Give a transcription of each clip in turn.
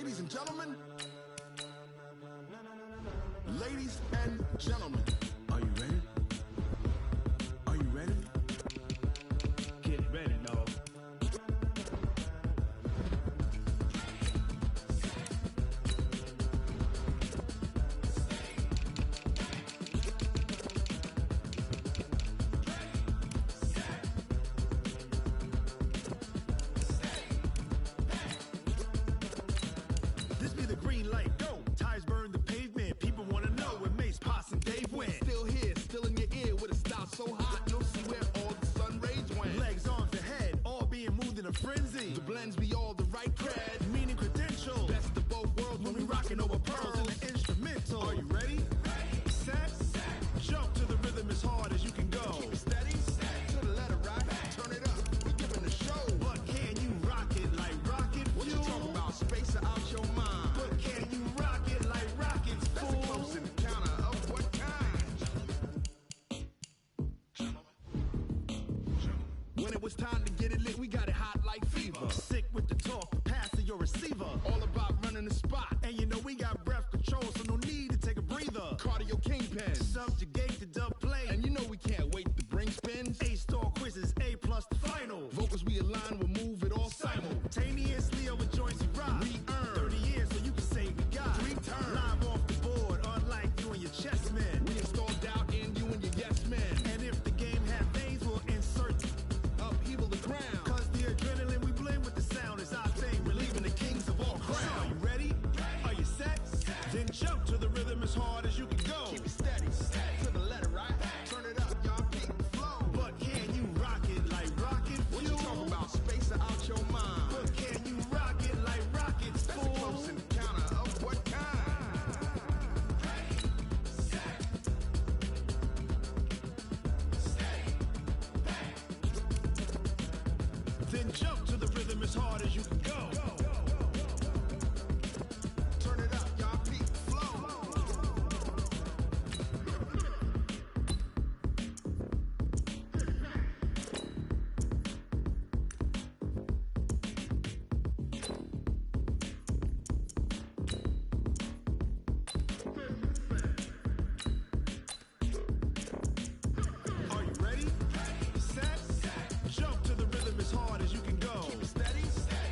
Ladies and gentlemen, ladies and gentlemen, are you ready? Are you ready? Get ready, no. This be the green light, go. Tires burn the pavement. People wanna know where Mace, Pops, and Dave went. Still here, still in your ear with a style so hot, you'll see where all the sun rays went. Legs, arms, and head, all being moved in a frenzy. The blends be all the right cred, meaning credential. Best of both worlds when we rockin' over pearls in the instrumental. Are you ready? Set, jump to the rhythm as hard as you can go. Keep it steady, to the letter right. Turn it up, we giving a show. But can you rock it like rocket fuel? What you talking about? Space or out your mind? But can you rock it like rockets, fool? That's a close encounter of what kind? When it was time to get it lit, we got it hot like fever. Sick with the talk, pass to your receiver. All about running the spot. And you know we got breath control, so no need to take a breather. Cardio kingpin, subjugate the dub play. And you know we can't wait to bring spins. A-star quizzes, A+ the final. Vocals we align, we'll move it all simultaneously over joints we rock. We earn 30 years, so you can say we got 3 turns. Live off the board, unlike you and your chess men. We install doubt in you and your yes men. And if the game had veins, we'll insert upheaval the ground. Cause the adrenaline we blend with the sound is our thing, relieving the kings of all crowns. So are you ready? Are you set? Then jump to the rhythm as hard as you can go. Keep it steady, to the letter right. Turn it up, y'all keep the flow. But can you rock it like rocket fuel? What you talking about? Space or out your mind? But can you rock it like rockets, fool? That's a close encounter of what kind? Then jump to the rhythm as hard as you can go. Turn it up, y'all keep the flow. Are you ready? Set, jump to the rhythm as hard as you can go. Keep it steady,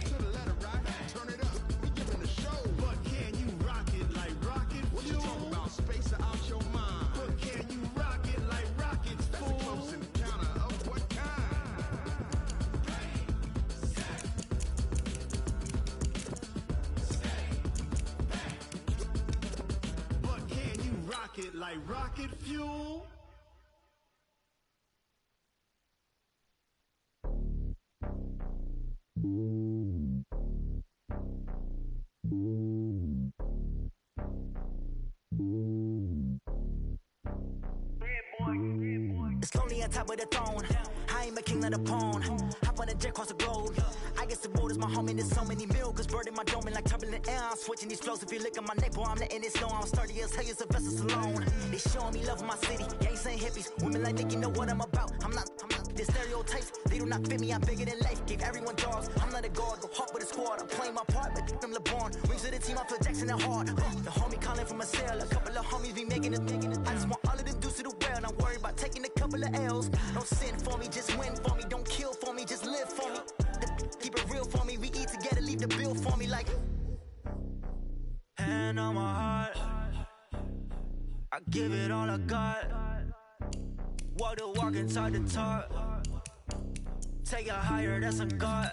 to the letter right. Turn it up, we giving a show. But can you rock it like rocket fuel? What you talking about? Space or out your mind? But can you rock it like rockets, fool? That's a close encounter of what kind? But can you rock it like rocket fuel? It's lonely on top of the throne. I ain't a king of the pawn. Hop on a jet across the globe. I guess the road is my home and there's so many miracles burning my dome and like turbulent air. I'm switching these flows. If you look at my neck, boy, I'm letting it slow. I'm sturdy as hell, as a vessel alone. They showing me love in my city. Gang saying hippies. Women like Nick, you know what I'm about. I'm not. The stereotypes, they do not fit me. I'm bigger than life. Gave everyone dogs. I'm not a guard. Go hard with a squad. I'm playing my part, but I'm LeBron. Rings to the team. I feel Jackson and hard. The homie calling from a cell. A couple of homies be making it. I just want all of them dudes to the well. Not worried about taking a couple of L's. Don't sin for me, just win for me. Don't kill for me, just live for me. Keep it real for me. We eat together, leave the bill for me like. Hand on my heart, I give it all I got. Walk the walk and talk the talk. Take it higher, that's a God.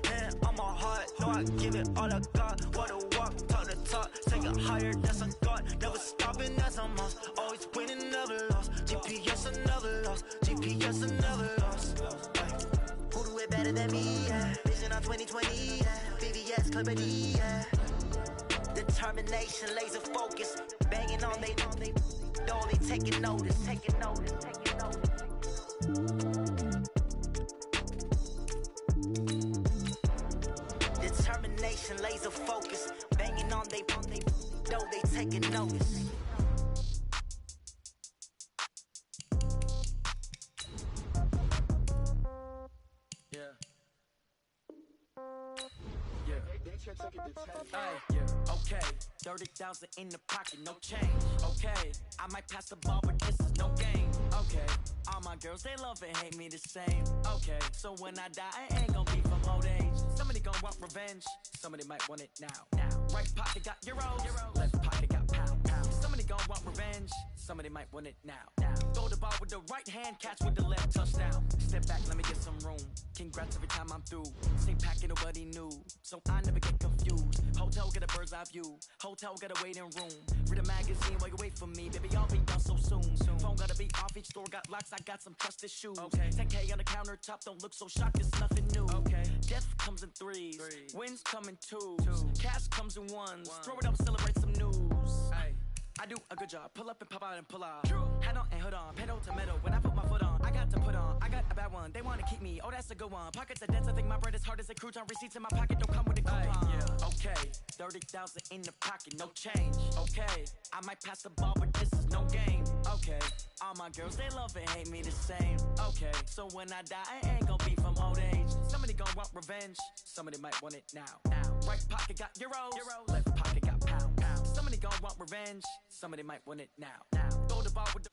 Hand on my heart, know I give it all I got. Walk the walk, talk the talk. Take it higher, that's a God. Never stopping, that's a must. Always winning, never lost. GPS, I never lost. GPS, I never lost. Who do it better than me? Yeah. Vision on 2020. Yeah. VVS, Clippity. Yeah. Determination, laser focus. Banging on they door, they taking notice. Taking notice, taking notice. Determination, laser focus. Banging on they door, they taking notice. Yeah, okay. 30,000 in the pocket, no change. Okay, I might pass the ball, but this is no game. Okay, all my girls, they love and hate me the same. Okay, so when I die, I ain't gonna be from old age. Somebody gonna want revenge, somebody might want it now. Right pocket got euros, left pocket got pound. Somebody gonna want revenge, somebody might want it now. Throw the ball with the right hand, catch with the left, touchdown. Step back, let me get some room. Congrats every time I'm through. Same packet, nobody knew, so I never get confused. Hotel get a bird's eye view, hotel got a waiting room. Read a magazine while you wait for me, baby, I'll be done so soon. Phone gotta be off, each store got locks, I got some trusted shoes. Okay, 10K on the countertop, don't look so shocked, it's nothing new. Okay, death comes in threes, wins come in twos, cash comes in ones. Throw it up, celebrate some news. Ay. I do a good job, pull up and pop out and pull out. Head on and hood on, pedal to metal. When I put my foot on, I got to put on. I got a bad one, they wanna keep me, oh that's a good one. Pockets are dense, I think my bread is hard as a crouton. Receipts in my pocket don't come with a coupon. Yeah. Okay, 30,000 in the pocket, no change. Okay, I might pass the ball, but this is no game. Okay, all my girls, they love and hate me the same. Okay, so when I die, I ain't gonna be from old age. Somebody gonna want revenge, somebody might want it now. Right pocket got euros, left pocket got pound. Somebody gonna want revenge, somebody might want it now. Throw the ball with the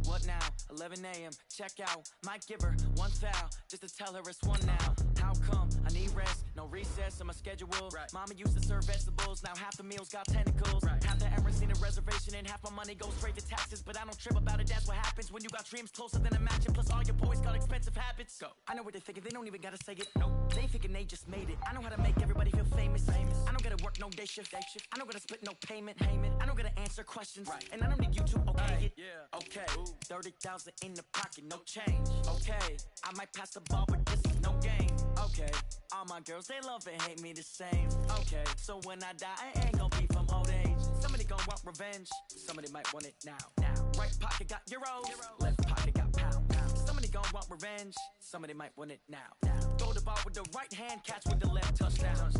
what now? 11 a.m. Check out. Might give her one foul just to tell her it's one now. How come? I need rest, no recess on my schedule. Right. Mama used to serve vegetables, now half the meals got tentacles. Right. Half the errands need a reservation and half my money goes straight to taxes. But I don't trip about it, that's what happens when you got dreams closer than a mansion. Plus all your boys got expensive habits. Go. I know what they're thinking, they don't even gotta say it. Nope. They thinking they just made it. I know how to make everybody feel famous. I don't gotta work no day shift. I don't gotta split no payment. I don't gotta answer questions. Right. And I don't need you to okay it. Yeah. Okay. Ooh. 30,000 in the pocket, no change. Okay, I might pass the ball, but this is no game. Okay, all my girls, they love and hate me the same. Okay, so when I die, I ain't gonna be from old age. Somebody gonna want revenge, somebody might want it now. Right pocket got euros, left pocket got pound. Somebody gonna want revenge, somebody might want it now. Throw the ball with the right hand, catch with the left, touchdown.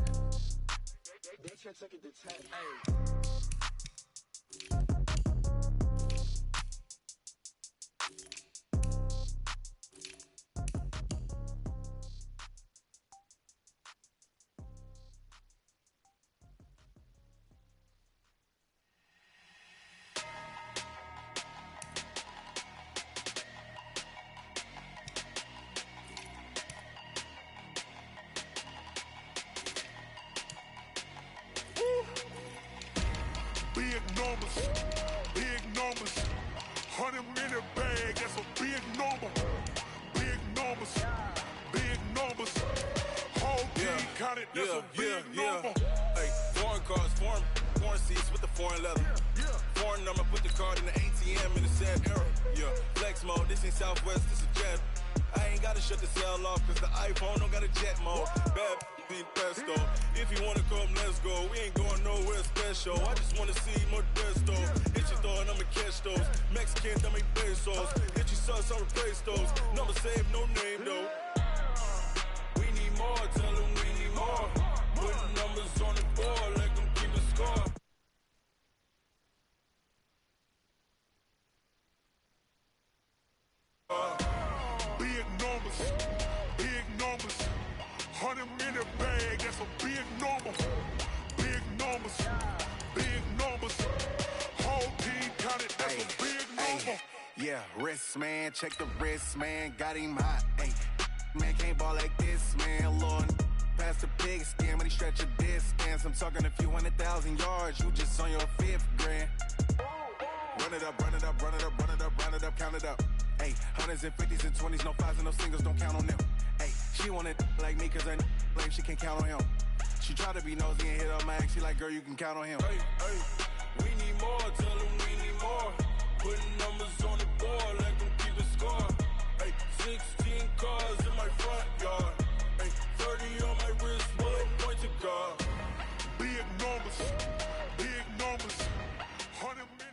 They can't take it to 10. Hey. Big numbers, 100 in a bag, that's a big number. Big numbers, whole team counted, that's a big number. Hey, foreign cars, foreign seats with the foreign leather. Foreign number, put the card in the ATM in the sad era. Yeah, flex mode, this ain't Southwest, this is jet. I ain't gotta shut the cell off, cause the iPhone don't got a jet mode. Bad be pesto. If you wanna come, let's go. We ain't going nowhere special. I just wanna see Modesto. Hit your thought, I'ma catch those. Mexican, I make pesos. Hit your sus, I'll replace those. Number saved, no name though. We need more, tell them we need more. Putting numbers on the board, let them keep a score. Big numbers, 100 in a bag, that's a big number. Big numbers, whole team counted, that's a big number. Yeah, wrist man, check the wrist man, got him hot. Ay, man can't ball like this, man. Lord, past the pig skin, but he stretch a distance. I'm talking a few 100,000 yards, you just on your 5th grand. Run it up, run it up, run it up, run it up, run it up, count it up. Ay, hundreds and 50s and 20s, no 5s and no singles, don't count on them. Ay, she want it like me, cause her like she can't count on him. She try to be nosy and hit up my ex, she like, girl, you can count on him. Hey, we need more, tell them we need more. Putting numbers on the board, let them keep a score. Hey, 16 cars in my front yard. Hey, 30 on my wrist, bullet point to God. Big numbers, 100 minutes.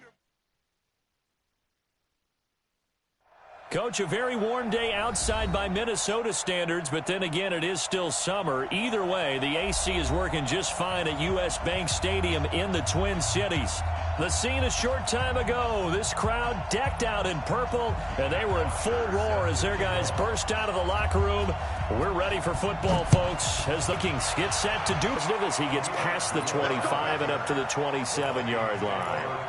Coach, a very warm day outside by Minnesota standards, but then again, it is still summer. Either way, the AC is working just fine at U.S. Bank Stadium in the Twin Cities. The scene a short time ago, this crowd decked out in purple, and they were in full roar as their guys burst out of the locker room. We're ready for football, folks, as the Kings get set to do as he gets past the 25 and up to the 27-yard line.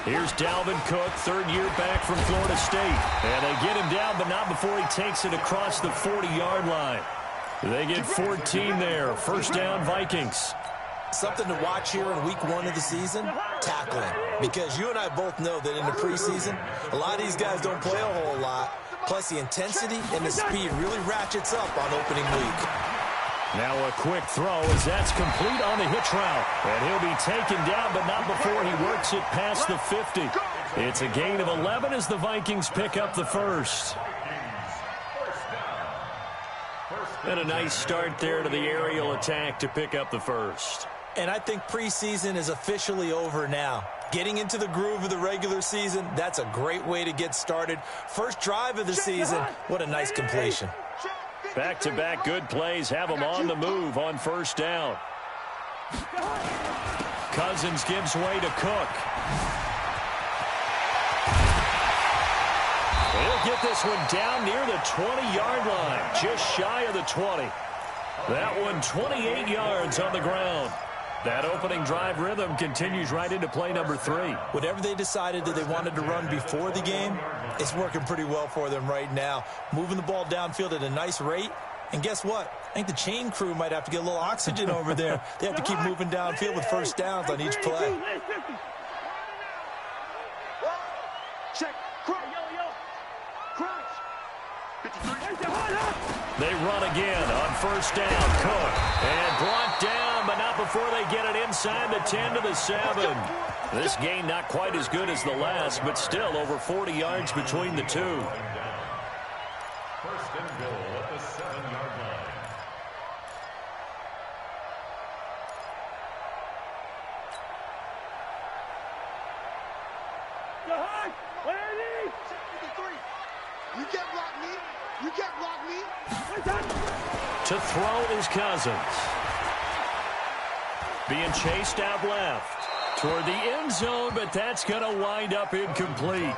Here's Dalvin Cook, third year back from Florida State. And they get him down, but not before he takes it across the 40-yard line. They get 14 there. First down, Vikings. Something to watch here in week 1 of the season, tackling. Because you and I both know that in the preseason, a lot of these guys don't play a whole lot. Plus, the intensity and the speed really ratchets up on opening week. Now a quick throw as that's complete on the hitch route. And he'll be taken down, but not before he works it past the 50. It's a gain of 11 as the Vikings pick up the first. And a nice start there to the aerial attack to pick up the first. And I think preseason is officially over now. Getting into the groove of the regular season, that's a great way to get started. First drive of the season, what a nice completion. Back-to-back good plays have them on the move on first down. Cousins gives way to Cook. He'll get this one down near the 20-yard line, just shy of the 20. That one 28 yards on the ground. That opening drive rhythm continues right into play number 3. Whatever they decided that they wanted to run before the game, it's working pretty well for them right now. Moving the ball downfield at a nice rate. And guess what? I think the chain crew might have to get a little oxygen over there. They have to keep moving downfield with first downs on each play. They run again on first down. Cook. And brought down, but not before they get it inside the 10 to the 7. This gain not quite as good as the last, but still over 40 yards between the two. First and goal at the 7-yard line. You can't block me. You can't block me. To throw is Cousins. Being chased out left toward the end zone, but that's going to wind up incomplete.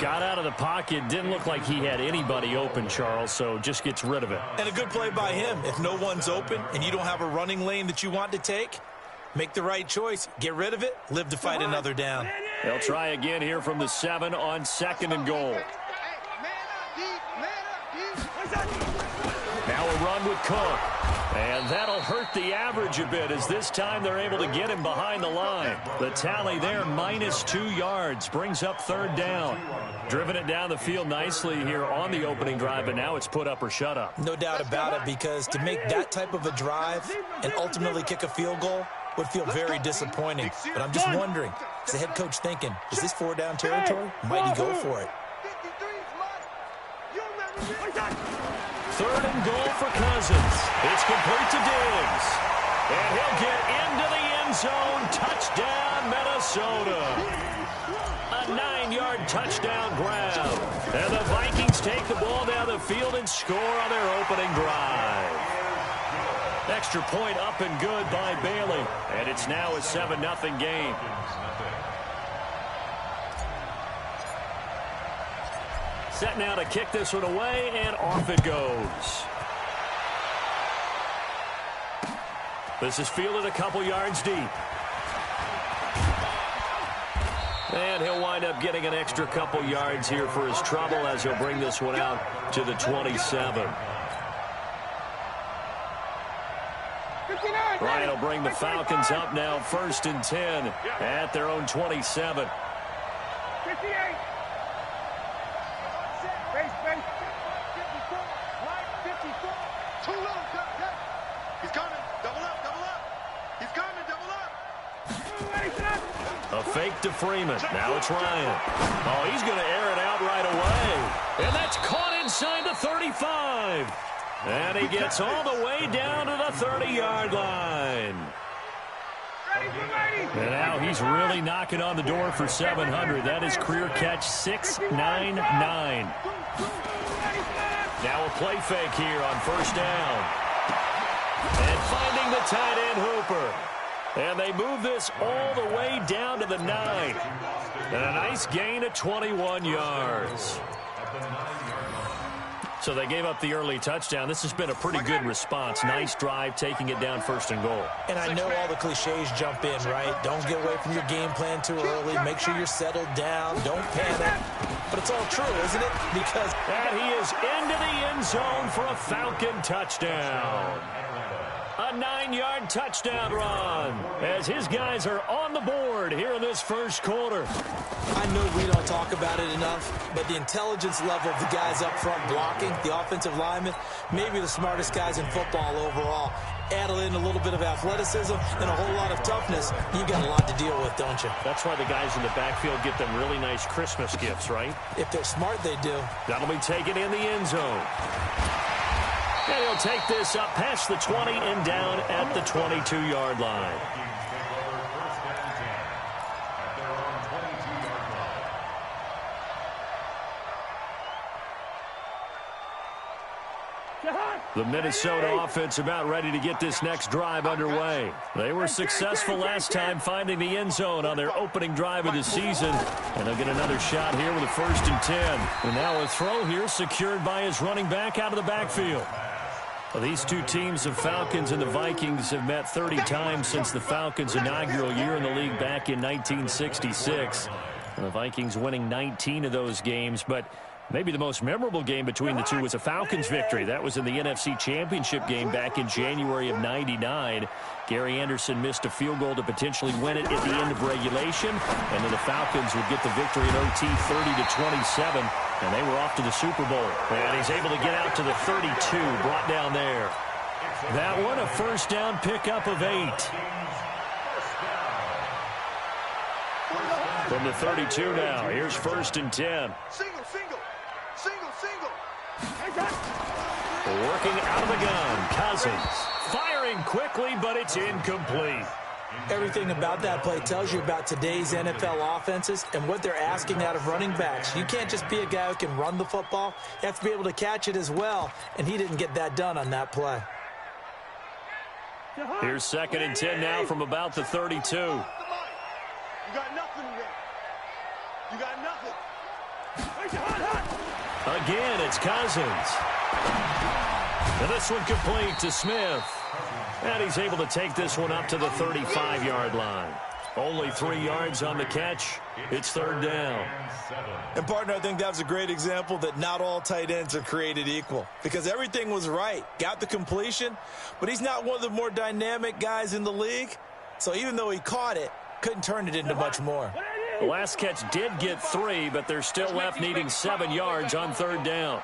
Got out of the pocket. Didn't look like he had anybody open, Charles, so just gets rid of it. And a good play by him. If no one's open and you don't have a running lane that you want to take, make the right choice. Get rid of it. Live to fight another down. They'll try again here from the 7 on second and goal. Now a run with Cook. And that'll hurt the average a bit as this time they're able to get him behind the line. The tally there, -2 yards, brings up third down. Driven it down the field nicely here on the opening drive, but now it's put up or shut up. No doubt about it, because to make that type of a drive and ultimately kick a field goal would feel very disappointing. But I'm just wondering, is the head coach thinking, is this 4-down territory? Might he go for it? Third and goal for Cousins. It's complete to Diggs. And he'll get into the end zone. Touchdown, Minnesota. A 9-yard touchdown grab. And the Vikings take the ball down the field and score on their opening drive. Extra point up and good by Bailey. And it's now a 7-0 game. Set now to kick this one away, and off it goes. This is fielded a couple yards deep. And he'll wind up getting an extra couple yards here for his trouble as he'll bring this one out to the 27. Ryan will bring the Falcons up now, 1st and 10 at their own 27. 58. He's coming. Double up. He's coming. Double up. A fake to Freeman. Now it's Ryan. Oh, he's going to air it out right away. And that's caught inside the 35. And he gets all the way down to the 30-yard line. And now he's really knocking on the door for 700. That is career catch 699. Now a play fake here on first down. And finding the tight end Hooper. And they move this all the way down to the 9. And a nice gain of 21 yards. So they gave up the early touchdown. This has been a pretty good response. Nice drive, taking it down 1st and goal. And I know all the cliches jump in, right? Don't get away from your game plan too early. Make sure you're settled down. Don't panic. But it's all true, isn't it? Because... And he is into the end zone for a Falcon touchdown. A 9-yard touchdown run as his guys are on the board here in this first quarter. I know we don't talk about it enough, but the intelligence level of the guys up front blocking, the offensive linemen, maybe the smartest guys in football overall. Add in a little bit of athleticism and a whole lot of toughness. You got a lot to deal with, don't you? That's why the guys in the backfield get them really nice Christmas gifts, right? If they're smart, they do. That'll be taken in the end zone. And he'll take this up past the 20 and down at the 22-yard line. The Minnesota offense about ready to get this next drive underway. They were successful last time finding the end zone on their opening drive of the season. And they'll get another shot here with a 1st and 10. And now a throw here secured by his running back out of the backfield. Well, these two teams, the Falcons and the Vikings, have met 30 times since the Falcons' inaugural year in the league back in 1966. And the Vikings winning 19 of those games, but maybe the most memorable game between the two was a Falcons victory. That was in the NFC Championship game back in January of '99. Gary Anderson missed a field goal to potentially win it at the end of regulation, and then the Falcons would get the victory in OT 30-27, and they were off to the Super Bowl. And he's able to get out to the 32, brought down there. That one, a first down pickup of 8. From the 32 now, here's 1st and 10. Single. Working out of the gun, Cousins. Firing quickly, but it's incomplete. Everything about that play tells you about today's NFL offenses and what they're asking out of running backs. You can't just be a guy who can run the football. You have to be able to catch it as well, and he didn't get that done on that play. Here's 2nd and 10 now from about the 32. You got nothing there. You got nothing. Again, it's Cousins. And this one complete to Smith. And he's able to take this one up to the 35-yard line. Only 3 yards on the catch. It's 3rd down. And, partner, I think that was a great example that not all tight ends are created equal. Because everything was right. Got the completion, but he's not one of the more dynamic guys in the league. So even though he caught it, couldn't turn it into much more. The last catch did get 3, but they're still left needing 7 yards on 3rd down.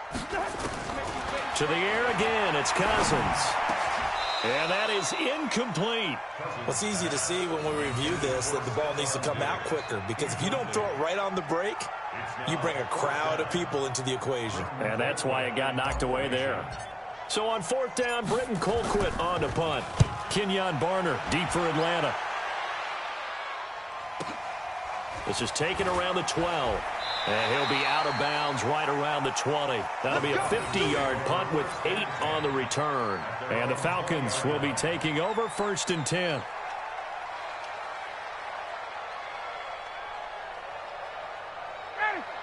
To the air again, it's Cousins. And that is incomplete. Well, it's easy to see when we review this that the ball needs to come out quicker, because if you don't throw it right on the break, you bring a crowd of people into the equation. And that's why it got knocked away there. So on 4th down, Britton Colquitt on to punt. Kenyon Barner deep for Atlanta. This is taken around the 12. And he'll be out of bounds right around the 20. That'll be a 50-yard punt with 8 on the return. And the Falcons will be taking over 1st and 10.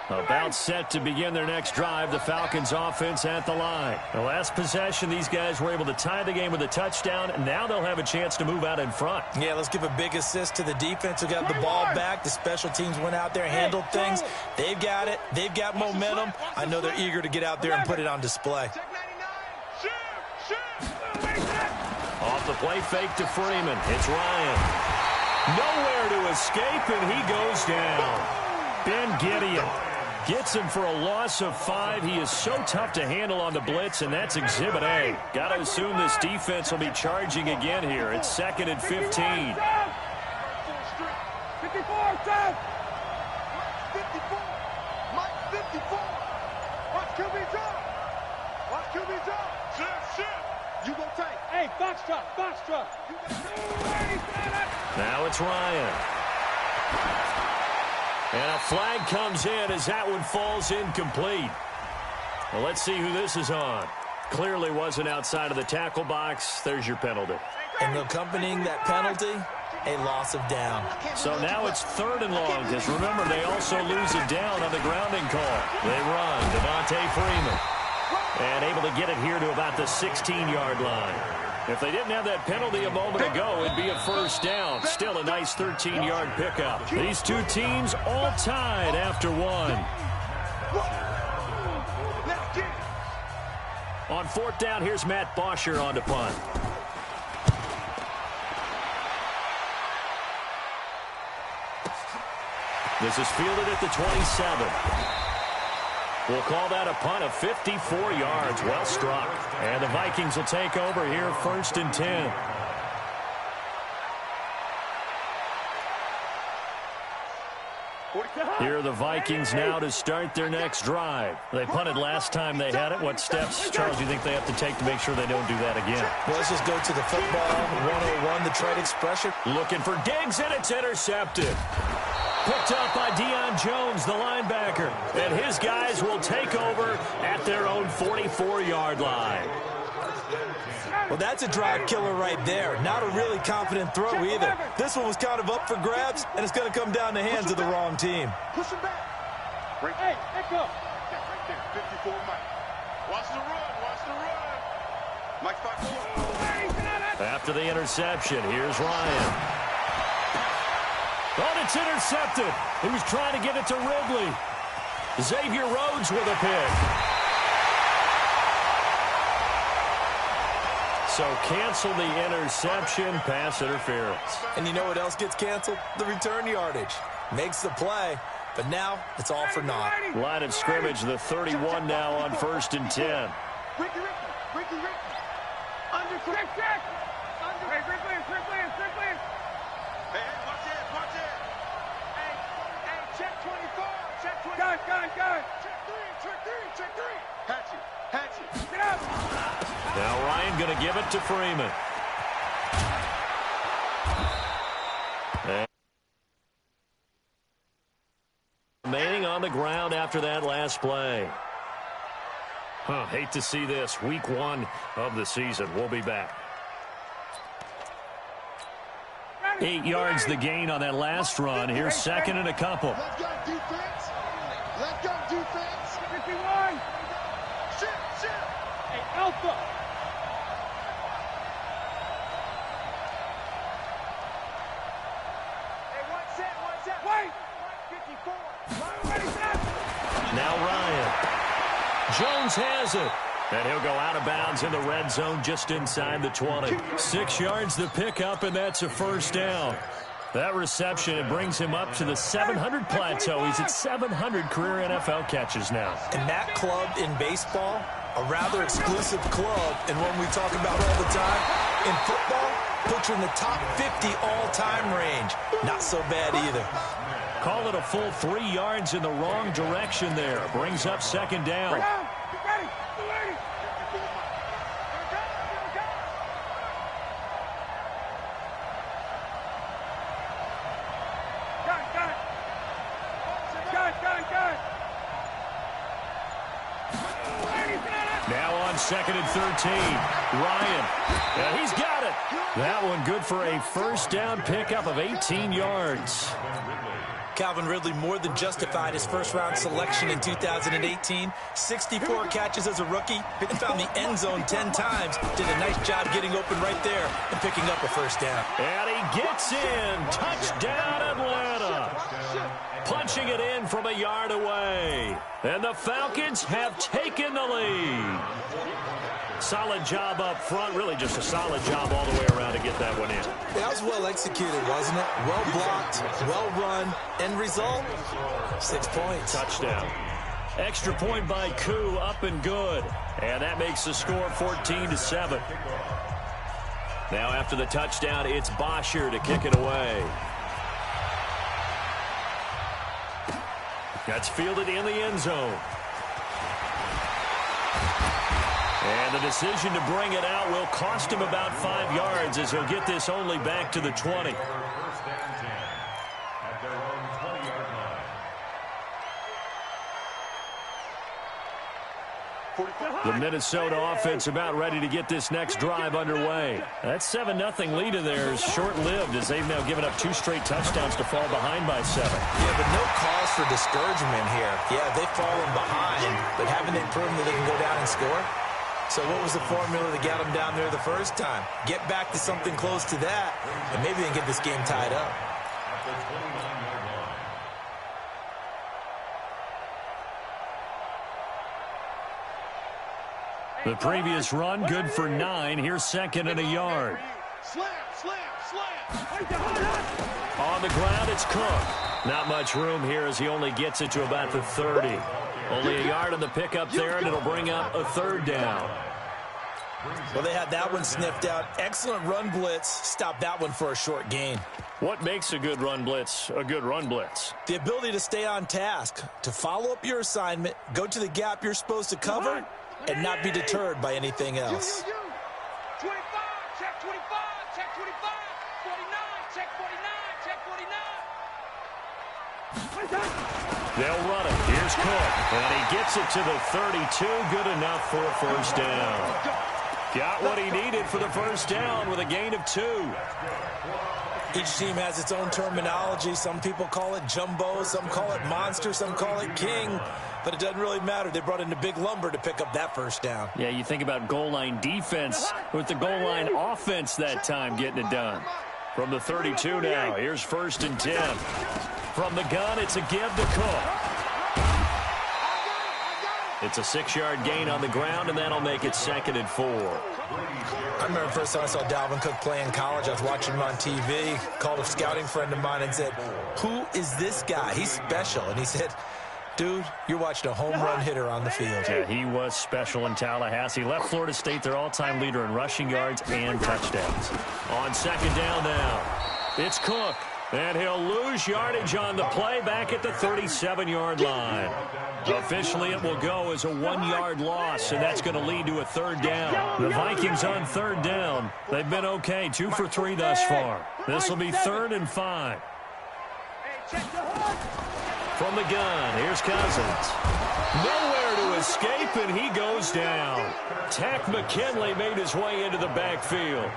About set to begin their next drive, the Falcons offense at the line. The last possession, these guys were able to tie the game with a touchdown, and now they'll have a chance to move out in front. Yeah, let's give a big assist to the defense who got the ball back. The special teams went out there, handled things. They've got it. They've got momentum. I know they're eager to get out there and put it on display. Off the play fake to Freeman. It's Ryan. Nowhere to escape, and he goes down. Ben Gideon gets him for a loss of 5. He is so tough to handle on the blitz, and that's Exhibit A. Got to assume this defense will be charging again here. It's 2nd and 15. 54, Jeff! 54! Mike 54! Watch QB drop! Watch QB drop! Shit! You go take. Hey, box truck! Now it's Ryan. And a flag comes in as that one falls incomplete. Well, let's see who this is on. Clearly wasn't outside of the tackle box. There's your penalty. And accompanying that penalty, a loss of down. So now it's 3rd and long, because remember, they also lose it down on the grounding call. They run. Devontae Freeman. And able to get it here to about the 16-yard line. If they didn't have that penalty a moment ago, it'd be a first down. Still a nice 13-yard pickup. These two teams all tied after one. On 4th down, here's Matt Bosher on to punt. This is fielded at the 27. We'll call that a punt of 54 yards. Well struck. And the Vikings will take over here, 1st and 10. Here are the Vikings now to start their next drive. They punted last time they had it. What steps, Charles, do you think they have to take to make sure they don't do that again? Well, let's just go to the football 101, the trade expression. Looking for Diggs, and it's intercepted. Picked up by Deion Jones, the linebacker. And his guys will take over at their own 44-yard line. Well, that's a drive killer right there. Not a really confident throw either. This one was kind of up for grabs, and it's going to come down the hands of the wrong team. Push him back. Hey, echo. Right there, 54 Mike. Watch the run. Mike's back. After the interception, here's Ryan. Oh, it's intercepted. He was trying to get it to Ridley. Xavier Rhodes with a pick. So cancel the interception, pass interference. And you know what else gets canceled? The return yardage. Makes the play, but now it's all for naught. Line of scrimmage, the 31 now on 1st and 10. Ricky. Under check. Strickland. Hey, watch it. Hey, check 24. Check 24. Gun. Check 3. Hatchie. Get up. Now Ryan going to give it to Freeman. And remaining on the ground after that last play. Hate to see this. Week 1 of the season. We'll be back. 8 yards the gain on that last run. Here's 2nd and a couple. Let's go defense. 51. Shit. Hey, Alpha. Hey, one set. Wait. 54. Now Ryan. Jones has it. And he'll go out of bounds in the red zone just inside the 20. 6 yards the pickup, and that's a first down. That reception, it brings him up to the 700 plateau. He's at 700 career NFL catches now. And that club in baseball, a rather exclusive club, and one we talk about all the time. In football, puts you in the top 50 all-time range. Not so bad either. Call it a full 3 yards in the wrong direction there. Brings up 2nd down. Now on 2nd and 13. Ryan. And he's got it. That one good for a first down pickup of 18 yards. Calvin Ridley more than justified his first-round selection in 2018. 64 catches as a rookie and found the end zone 10 times. Did a nice job getting open right there and picking up a first down. And he gets in. Touchdown, Atlanta. Punching it in from a yard away. And the Falcons have taken the lead. Solid job up front. Really just a solid job all the way around to get that one in. That was well executed, wasn't it? Well blocked, well run. End result, 6 points. Touchdown. Extra point by Koo, up and good. And that makes the score 14-7. Now after the touchdown, it's Bosher to kick it away. That's fielded in the end zone. And the decision to bring it out will cost him about 5 yards as he'll get this only back to the 20. First and 10 at their own 20-yard line. The Minnesota offense about ready to get this next drive underway. That 7-0 lead of theirs short-lived as they've now given up 2 straight touchdowns to fall behind by 7. Yeah, but no cause for discouragement here. Yeah, they've fallen behind, but haven't they proven that they can go down and score? So what was the formula that got them down there the first time? Get back to something close to that, and maybe they can get this game tied up. At the 29-yard line. The previous run, good for 9. Here's second and a yard. Slam, slam, slam. On the ground, it's Cook. Not much room here as he only gets it to about the 30. Only a yard on the pickup there, and it'll bring up a 3rd down. Well, they had that one sniffed out. Excellent run blitz. Stop that one for a short gain. What makes a good run blitz a good run blitz? The ability to stay on task, to follow up your assignment, go to the gap you're supposed to cover, and not be deterred by anything else. 25, check 25, check 25, 49, check 49, check 49. They'll run it. Here's Cook, and he gets it to the 32. Good enough for a first down. Got what he needed for the first down with a gain of 2. Each team has its own terminology. Some people call it jumbo, some call it monster, some call it king. But it doesn't really matter. They brought in the big lumber to pick up that first down. Yeah, you think about goal line defense with the goal line offense that time getting it done. From the 32 now, here's 1st and 10. From the gun, it's a give to Cook. It's a 6-yard gain on the ground, and that'll make it 2nd and 4. I remember the first time I saw Dalvin Cook play in college. I was watching him on TV, called a scouting friend of mine and said, "Who is this guy? He's special." And he said, "Dude, you're watching a home run hitter on the field." Yeah, he was special in Tallahassee. Left Florida State their all-time leader in rushing yards and touchdowns. On 2nd down now, it's Cook. And he'll lose yardage on the play back at the 37-yard line. Officially, it will go as a 1-yard loss, and that's going to lead to a 3rd down. The Vikings on 3rd down. They've been okay, 2 for 3 thus far. This will be 3rd and 5. From the gun, here's Cousins. Nowhere to escape, and he goes down. Tack McKinley made his way into the backfield.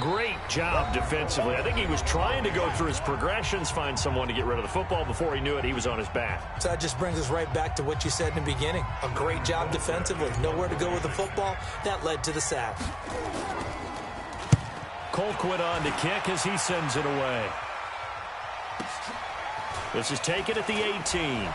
Great job defensively. I think he was trying to go through his progressions, find someone to get rid of the football. Before he knew it, he was on his back. So that just brings us right back to what you said in the beginning. A great job defensively. Nowhere to go with the football. That led to the sack. Colquitt on to kick as he sends it away. This is taken at the 18.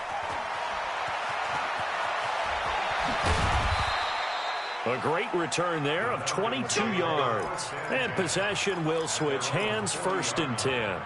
A great return there of 22 yards. And possession will switch hands, 1st and 10.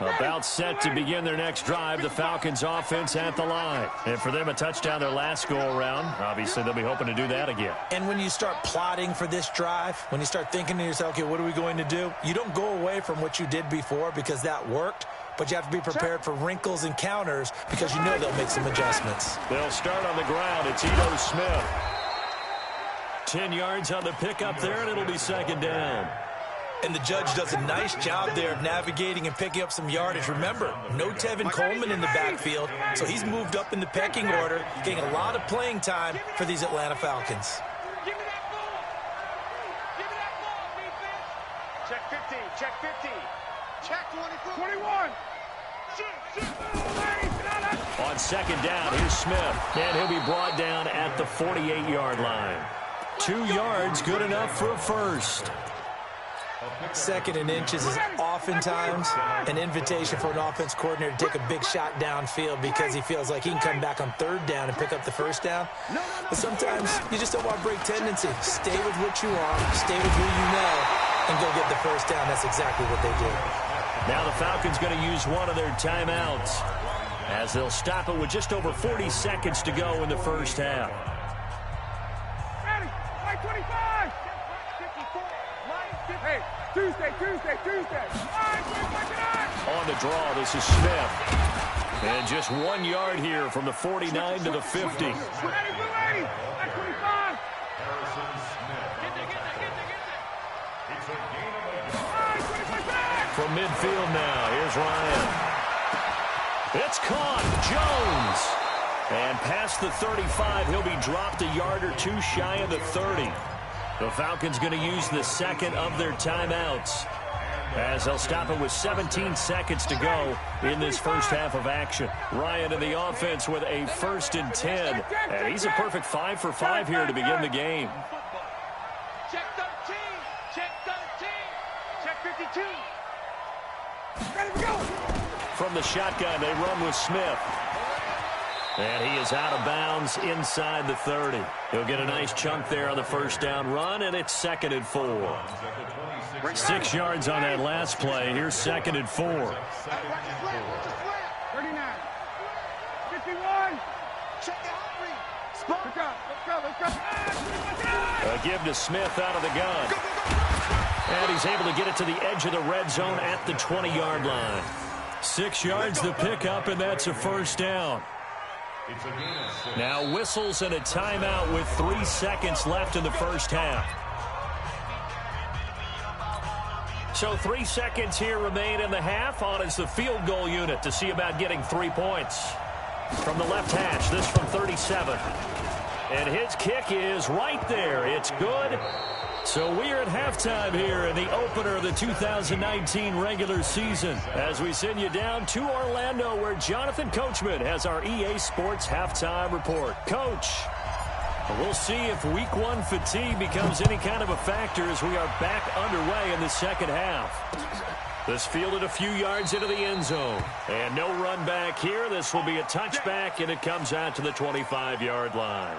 About set to begin their next drive, the Falcons offense at the line. And for them, a touchdown their last go-around. Obviously, they'll be hoping to do that again. And when you start plotting for this drive, when you start thinking to yourself, okay, what are we going to do? You don't go away from what you did before because that worked, but you have to be prepared for wrinkles and counters because you know they'll make some adjustments. They'll start on the ground. It's Ito Smith. 10 yards on the pickup there, and it'll be 2nd down. And the judge does a nice job there of navigating and picking up some yardage. Remember, no Tevin Coleman in the backfield, so he's moved up in the pecking order, getting a lot of playing time for these Atlanta Falcons. Give me that ball. Give me that ball, defense. Check 15, check 15. Check 21. On 2nd down, here's Smith, and he'll be brought down at the 48-yard line. 2 yards, good enough for a first. 2nd and inches is oftentimes an invitation for an offense coordinator to take a big shot downfield because he feels like he can come back on 3rd down and pick up the first down. But sometimes you just don't want to break tendency. Stay with what you are, stay with who you know, and go get the first down. That's exactly what they did. Now the Falcons going to use one of their timeouts as they'll stop it with just over 40 seconds to go in the first half. Ready, 25. Hey, Tuesday. On the draw, this is Smith. And just 1 yard here from the 49 to the 50. Ready. That's 25. Harrison Smith. It's a gain of 8. From midfield now, here's Ryan. It's caught. Jones. And past the 35, he'll be dropped a yard or two shy of the 30. The Falcons going to use the second of their timeouts, as they'll stop it with 17 seconds to go in this first half of action. Ryan in the offense with a 1st and 10. And he's a perfect 5 for 5 here to begin the game. Check 13. Check 52. Ready to go. From the shotgun, they run with Smith. And he is out of bounds inside the 30. He'll get a nice chunk there on the first down run, and it's 2nd and 4. 6 yards on that last play. Here's 2nd and 4. 39. 51. Check the hot read. Let's go. A give to Smith out of the gun. And he's able to get it to the edge of the red zone at the 20-yard line. 6 yards the pickup, and that's a first down. Now whistles and a timeout with 3 seconds left in the first half. So 3 seconds here remain in the half. On is the field goal unit to see about getting 3 points. From the left hash, this from 37. And his kick is right there. It's good. So we are at halftime here in the opener of the 2019 regular season, as we send you down to Orlando, where Jonathan Coachman has our EA Sports halftime report. Coach, we'll see if week 1 fatigue becomes any kind of a factor as we are back underway in the second half. This fielded a few yards into the end zone. And no run back here. This will be a touchback, and it comes out to the 25-yard line.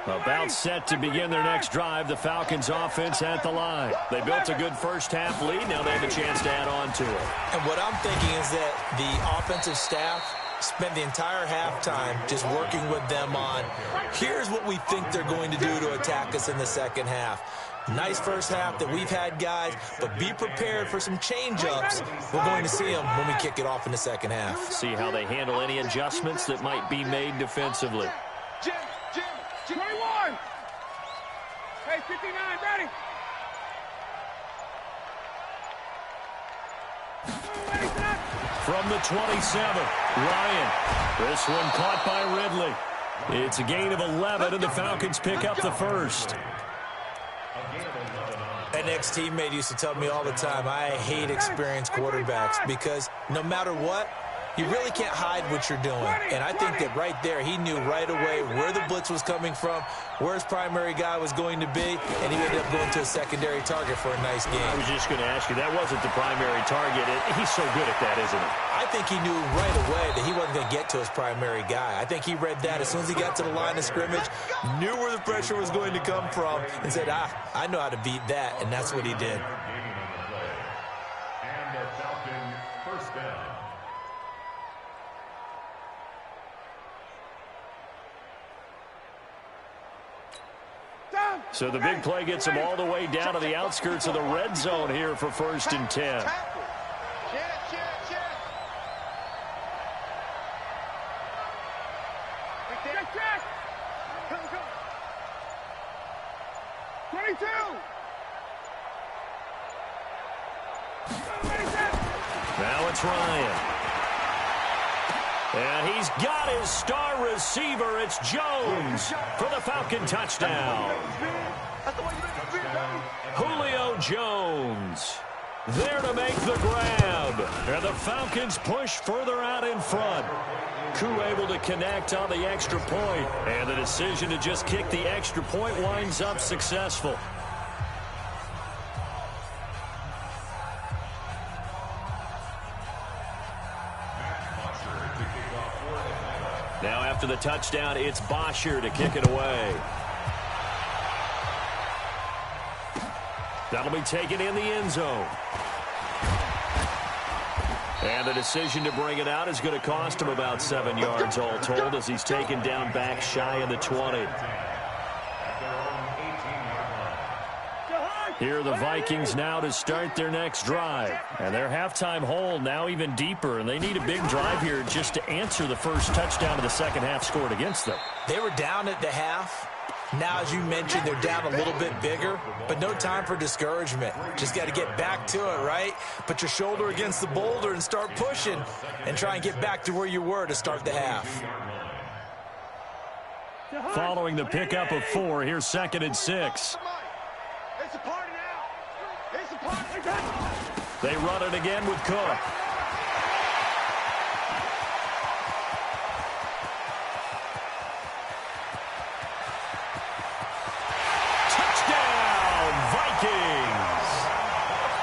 About set to begin their next drive, the Falcons offense at the line. They built a good first half lead. Now they have a chance to add on to it. And what I'm thinking is that the offensive staff spent the entire halftime just working with them on, here's what we think they're going to do to attack us in the second half. Nice first half that we've had, guys, but be prepared for some change-ups. We're going to see them when we kick it off in the second half. See how they handle any adjustments that might be made defensively. Jim, 21. Hey, 59, ready. From the 27, Ryan. This one caught by Ridley. It's a gain of 11, and the Falcons pick up the first. An ex-teammate used to tell me all the time, I hate experienced quarterbacks because no matter what, you really can't hide what you're doing. And I think that right there, he knew right away where the blitz was coming from, where his primary guy was going to be, and he ended up going to a secondary target for a nice game. I was just going to ask you, that wasn't the primary target. He's so good at that, isn't he? I think he knew right away that he wasn't going to get to his primary guy. I think he read that as soon as he got to the line of scrimmage, knew where the pressure was going to come from, and said, I know how to beat that, and that's what he did. And the Falcon first down. So the big play gets him all the way down to the outskirts of the red zone here for 1st and 10. Check. 22. Now it's Ryan. And he's got his star receiver. It's Jones for the Falcon touchdown. Julio Jones there to make the grab. And the Falcons push further out in front. Koo able to connect on the extra point. And the decision to just kick the extra point winds up successful. Now after the touchdown, it's Bosher to kick it away. That'll be taken in the end zone. And the decision to bring it out is going to cost him about 7 yards all told as he's taken down back shy of the 20. Here are the Vikings now to start their next drive. And their halftime hole now even deeper, and they need a big drive here just to answer the first touchdown of the second half scored against them. They were down at the half. Now, as you mentioned, they're down a little bit bigger, but no time for discouragement. Just got to get back to it, right? Put your shoulder against the boulder and start pushing and try and get back to where you were to start the half. Following the pickup of 4, here's 2nd and 6. It's a party now. It's a party. They run it again with Cook.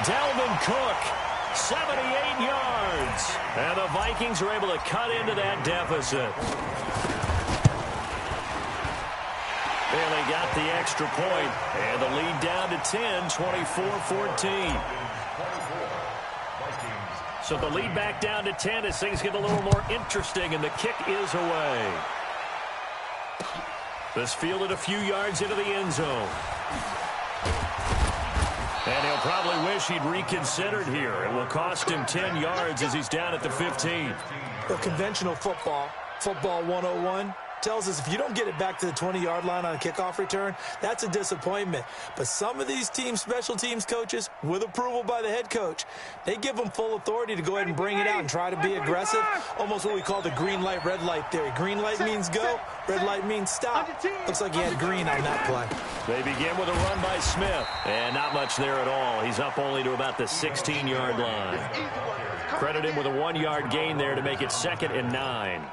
Dalvin Cook, 78 yards. And the Vikings are able to cut into that deficit. They got the extra point, and the lead down to 10, 24-14. So the lead back down to 10 as things get a little more interesting, and the kick is away. This fielded a few yards into the end zone. And he'll probably wish he'd reconsidered here. It will cost him 10 yards as he's down at the 15. The conventional football 101, tells us if you don't get it back to the 20-yard line on a kickoff return, that's a disappointment. But some of these teams, special teams coaches, with approval by the head coach, they give them full authority to go ahead and bring it out and try to be aggressive, almost what we call the green light, red light theory. Green light means go, red light means stop. Looks like he had green on that play. They begin with a run by Smith, and not much there at all. He's up only to about the 16-yard line. Credit him with a 1-yard gain there to make it 2nd and 9.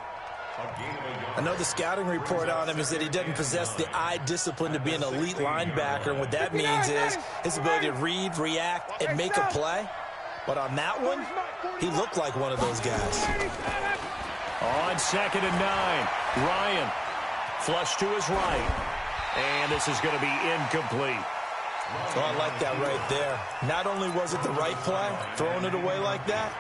I know the scouting report on him is that he doesn't possess the eye discipline to be an elite linebacker, and what that means is his ability to read, react, and make a play. But on that one, he looked like one of those guys. On 2nd and 9, Ryan flush to his right, and this is going to be incomplete. So I like that right there. Not only was it the right play, throwing it away like that,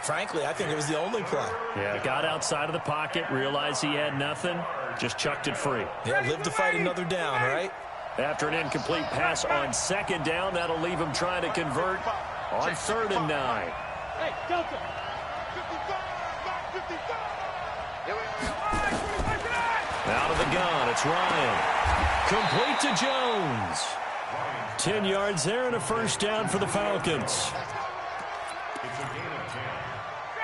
frankly, I think it was the only play. Yeah, got outside of the pocket, realized he had nothing, just chucked it free. Yeah, live to fight another down, right? After an incomplete pass on 2nd down, that'll leave him trying to convert on 3rd and 9. Hey, Delta. 55. Out of the gun, it's Ryan. Complete to Jones. 10 yards there and a first down for the Falcons.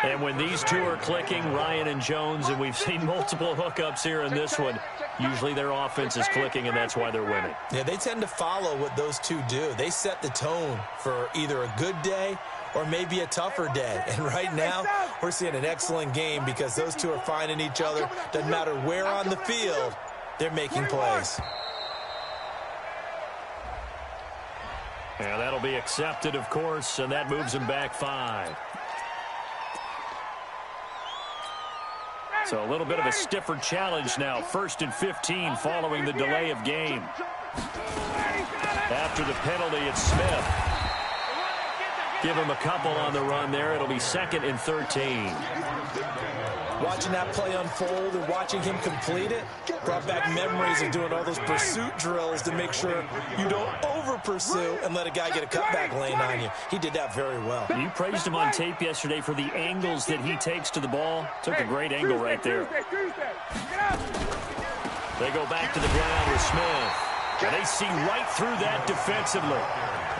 And when these two are clicking, Ryan and Jones, and we've seen multiple hookups here in this one, usually their offense is clicking, and that's why they're winning. Yeah, they tend to follow what those two do. They set the tone for either a good day or maybe a tougher day. And right now, we're seeing an excellent game because those two are finding each other. Doesn't matter where on the field, they're making plays. And that'll be accepted, of course, and that moves him back 5. So a little bit of a stiffer challenge now. 1st and 15 following the delay of game. After the penalty, it's Smith. Give him a couple on the run there. It'll be 2nd and 13. Watching that play unfold and watching him complete it brought back memories of doing all those pursuit drills to make sure you don't over-pursue and let a guy get a cutback lane on you. He did that very well. You praised him on tape yesterday for the angles that he takes to the ball. Took a great angle right there. They go back to the ground with Smith. And they see right through that defensively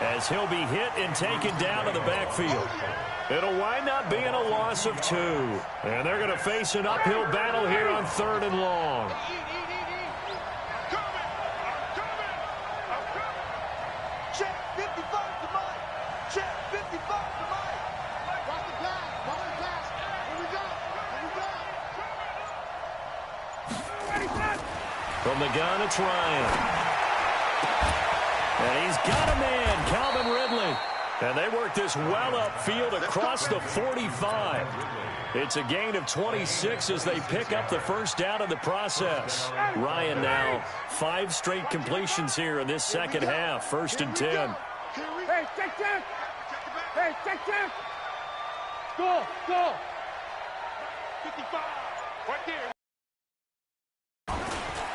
as he'll be hit and taken down in the backfield. It'll wind up being a loss of 2. And they're going to face an uphill battle here on 3rd and long. Check 55 to Mike. Check 55 to Mike. Watch the pass. Watch the pass. Here we go. Here we go. From the gun, it's Ryan. And he's got a man, Calvin Ridley. And they work this well upfield across the 45. It's a gain of 26 as they pick up the first down in the process. Ryan now 5 straight completions here in this second half. 1st and 10. Hey, check. Hey, check. Go, go. 55. Right there.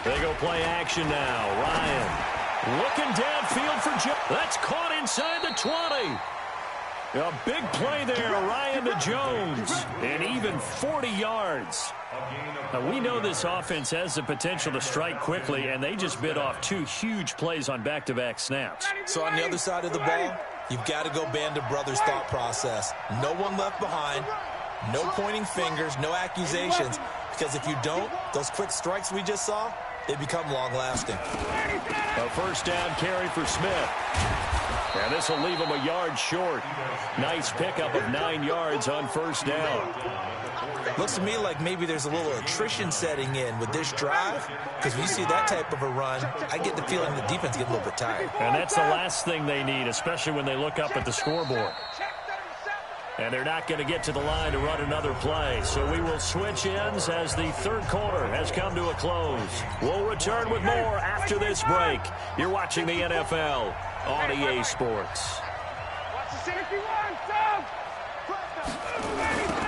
They go play action now. Ryan looking downfield for Joe. That's caught inside the 20. A big play there, Ryan to Jones, and even 40 yards. Now, we know this offense has the potential to strike quickly, and they just bit off 2 huge plays on back-to-back snaps. So on the other side of the ball, you've got to go Band of Brothers thought process. No one left behind, no pointing fingers, no accusations, because if you don't, those quick strikes we just saw, they become long-lasting. A first down carry for Smith. And this will leave him a yard short. Nice pickup of 9 yards on first down. Looks to me like maybe there's a little attrition setting in with this drive, because when you see that type of a run, I get the feeling the defense gets a little bit tired. And that's the last thing they need, especially when they look up at the scoreboard. And they're not going to get to the line to run another play. So we will switch ends as the third quarter has come to a close. We'll return with more after this break. You're watching the NFL on EA Sports.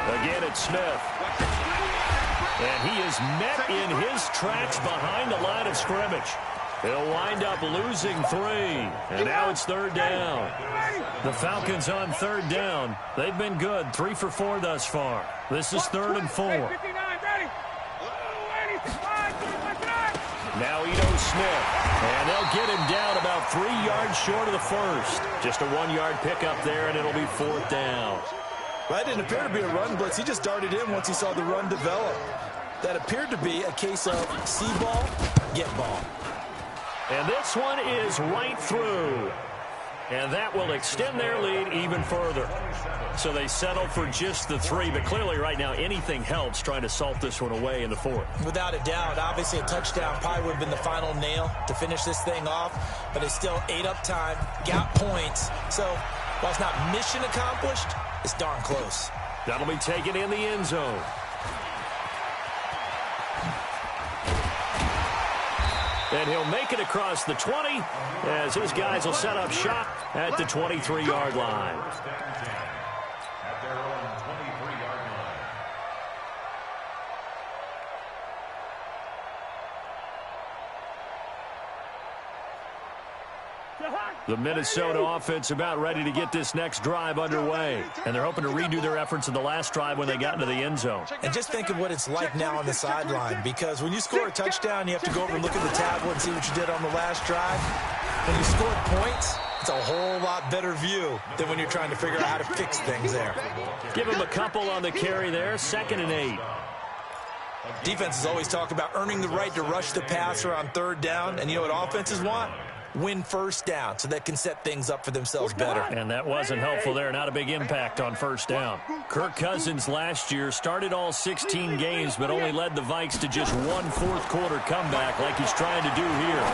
Again, it's Smith. And he is met in his tracks behind the line of scrimmage. He'll wind up losing 3. And now it's third down. The Falcons on third down. They've been good. 3 for 4 thus far. This is 3rd and 4. Now Ito Smith. And they'll get him down about 3 yards short of the first. Just a 1-yard pickup there, and it'll be 4th down. Well, that didn't appear to be a run blitz. He just darted in once he saw the run develop. That appeared to be a case of see ball, get ball. And this one is right through. And that will extend their lead even further. So they settle for just the 3. But clearly right now anything helps trying to salt this one away in the 4th. Without a doubt. Obviously a touchdown probably would have been the final nail to finish this thing off. But it's still ate up time. Got points. So while it's not mission accomplished, it's darn close. That'll be taken in the end zone. And he'll make it across the 20 as his guys will set up shop at the 23-yard line. At their own 23-yard line. The Minnesota offense about ready to get this next drive underway. And they're hoping to redo their efforts in the last drive when they got into the end zone. And just think of what it's like now on the sideline, because when you score a touchdown, you have to go over and look at the tablet and see what you did on the last drive. When you score points, it's a whole lot better view than when you're trying to figure out how to fix things there. Give him a couple on the carry there, 2nd and 8. Defenses always talk about earning the right to rush the passer on 3rd down, and you know what offenses want? Win first down so they can set things up for themselves better. And that wasn't helpful there. Not a big impact on first down. Kirk Cousins last year started all 16 games but only led the Vikes to just 1 fourth-quarter comeback like he's trying to do here.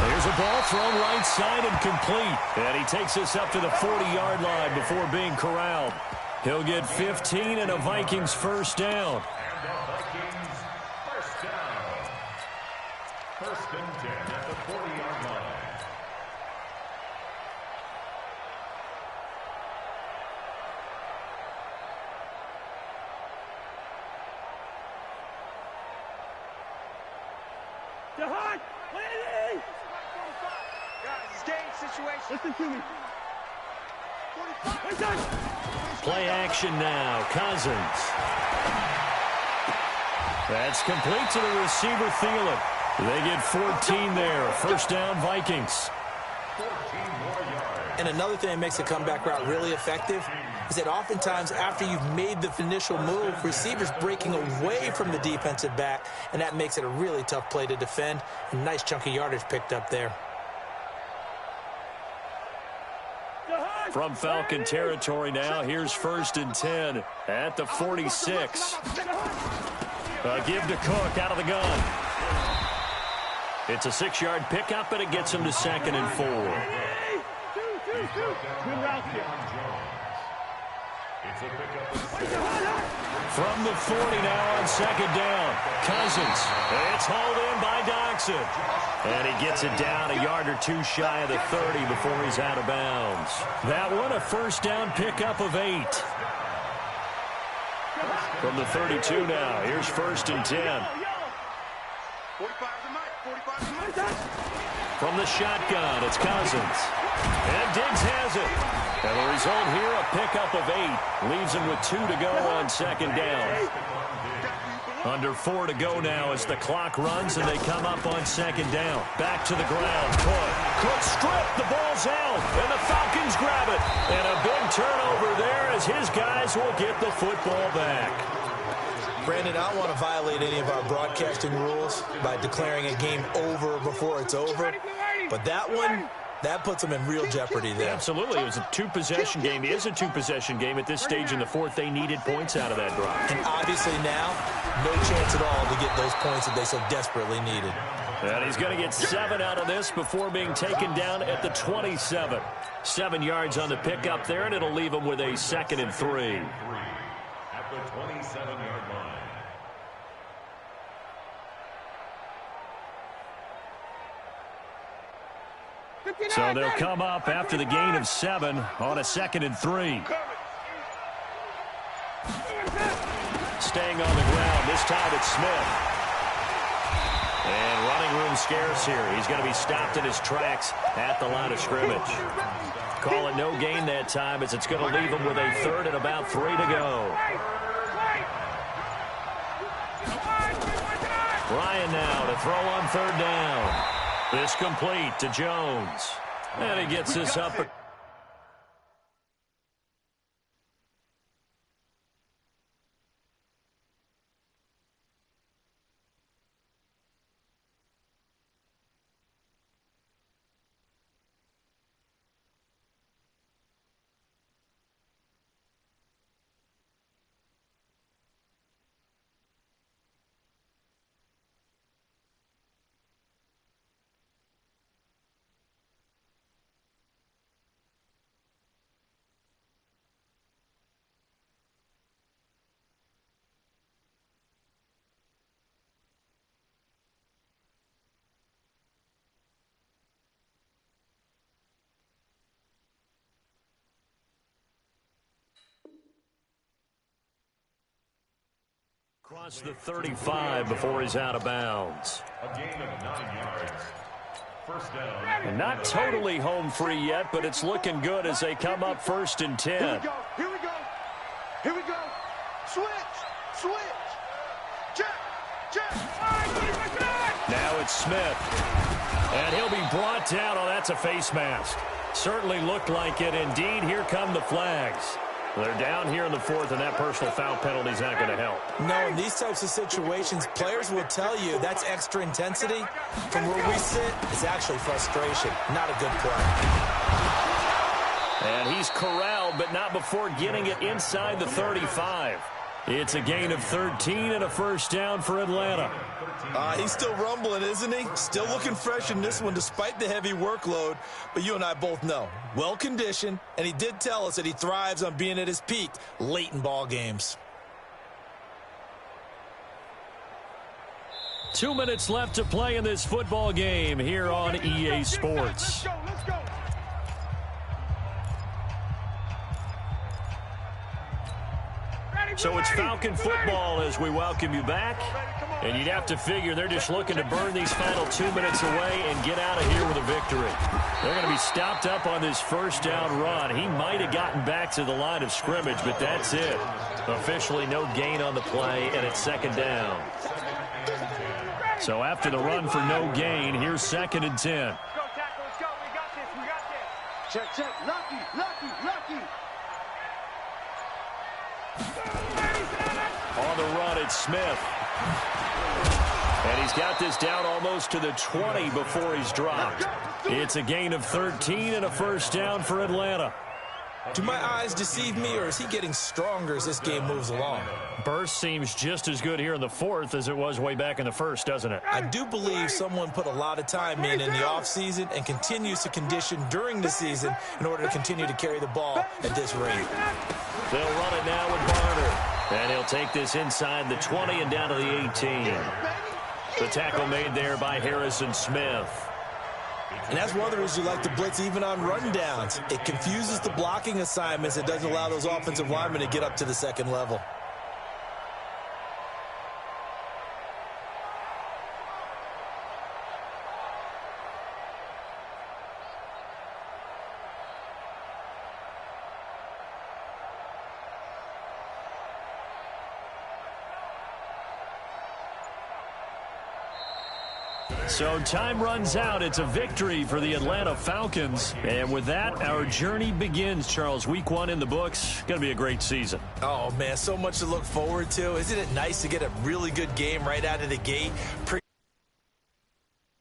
There's a ball thrown right side and complete. And he takes us up to the 40-yard line before being corralled. He'll get 15 and a Vikings first down. First and 10 at the 40-yard line. Jahan, Lanny! Guys, it's game situation. Listen to me. Play action now. Cousins. That's complete to the receiver, Thielen. They get 14 there. First down, Vikings. 14 more yards. And another thing that makes a comeback route really effective is that oftentimes after you've made the initial move, receivers breaking away from the defensive back, and that makes it a really tough play to defend. A nice chunk of yardage picked up there. From Falcon territory now, here's 1st and 10 at the 46. Give to Cook out of the gun. It's a 6-yard pickup, and it gets him to 2nd and 4. It's a pickup. From the 40 now on second down. Cousins. It's hauled in by Doxson. And he gets it down a yard or two shy of the 30 before he's out of bounds. That one a first down pickup of 8. From the 32 now. Here's 1st and 10. From the shotgun, it's Cousins. And Diggs has it. And the result here, a pickup of 8. Leaves him with 2 to go on second down. Under 4 to go now as the clock runs and they come up on second down. Back to the ground. Cook stripped. The ball's out. And the Falcons grab it. And a big turnover there as his guys will get the football back. Brandon, I don't want to violate any of our broadcasting rules by declaring a game over before it's over. But that one, that puts them in real jeopardy there. Absolutely. It was a two-possession game. It is a two-possession game at this stage in the fourth. They needed points out of that drive. And obviously now, no chance at all to get those points that they so desperately needed. And he's going to get 7 out of this before being taken down at the 27. 7 yards on the pickup there, and it'll leave him with a 2nd and 3. At the 27-yard line. So they'll come up after the gain of 7 on a 2nd and 3. Staying on the ground. This time it's Smith. And running room scarce here. He's going to be stopped in his tracks at the line of scrimmage. Call it no gain that time as it's going to leave him with a 3rd and about 3 to go. Ryan now to throw on 3rd down. This complete to Jones. And he gets this up. Across the 35 before he's out of bounds. A gain of 9 yards. First down. And not totally home free yet, but it's looking good as they come up 1st and 10. Here we go. Here we go. Here we go. Switch. Switch. Check. Now it's Smith. And he'll be brought down. Oh, that's a face mask. Certainly looked like it. Indeed, here come the flags. They're down here in the 4th, and that personal foul penalty is not going to help. No, in these types of situations, players will tell you that's extra intensity. From where we sit, it's actually frustration, not a good play. And he's corralled, but not before getting it inside the 35. It's a gain of 13 and a first down for Atlanta. He's still rumbling, isn't he? Still looking fresh in this one despite the heavy workload. But you and I both know, well-conditioned, and he did tell us that he thrives on being at his peak late in ball games. 2 minutes left to play in this football game here on EA Sports. Let's go. So it's Falcon football as we welcome you back. And you'd have to figure they're just looking to burn these final 2 minutes away and get out of here with a victory. They're going to be stopped up on this first down run. He might have gotten back to the line of scrimmage, but that's it. Officially no gain on the play, and it's 2nd down. So after the run for no gain, here's 2nd and 10. Let's go, tackle. Let's go. We got this. Check. Lucky. On the run, it's Smith. And he's got this down almost to the 20 before he's dropped. It's a gain of 13 and a first down for Atlanta. Do my eyes deceive me, or is he getting stronger as this game moves along? Burst seems just as good here in the fourth as it was way back in the first, doesn't it? I do believe someone put a lot of time in the offseason and continues to condition during the season in order to continue to carry the ball at this rate. They'll run it now with Barner. And he'll take this inside the 20 and down to the 18. The tackle made there by Harrison Smith. And that's one of the reasons you like to blitz even on rundowns. It confuses the blocking assignments. It doesn't allow those offensive linemen to get up to the second level. So time runs out. It's a victory for the Atlanta Falcons. And with that, our journey begins, Charles. Week 1 in the books. Going to be a great season. Oh, man, so much to look forward to. Isn't it nice to get a really good game right out of the gate?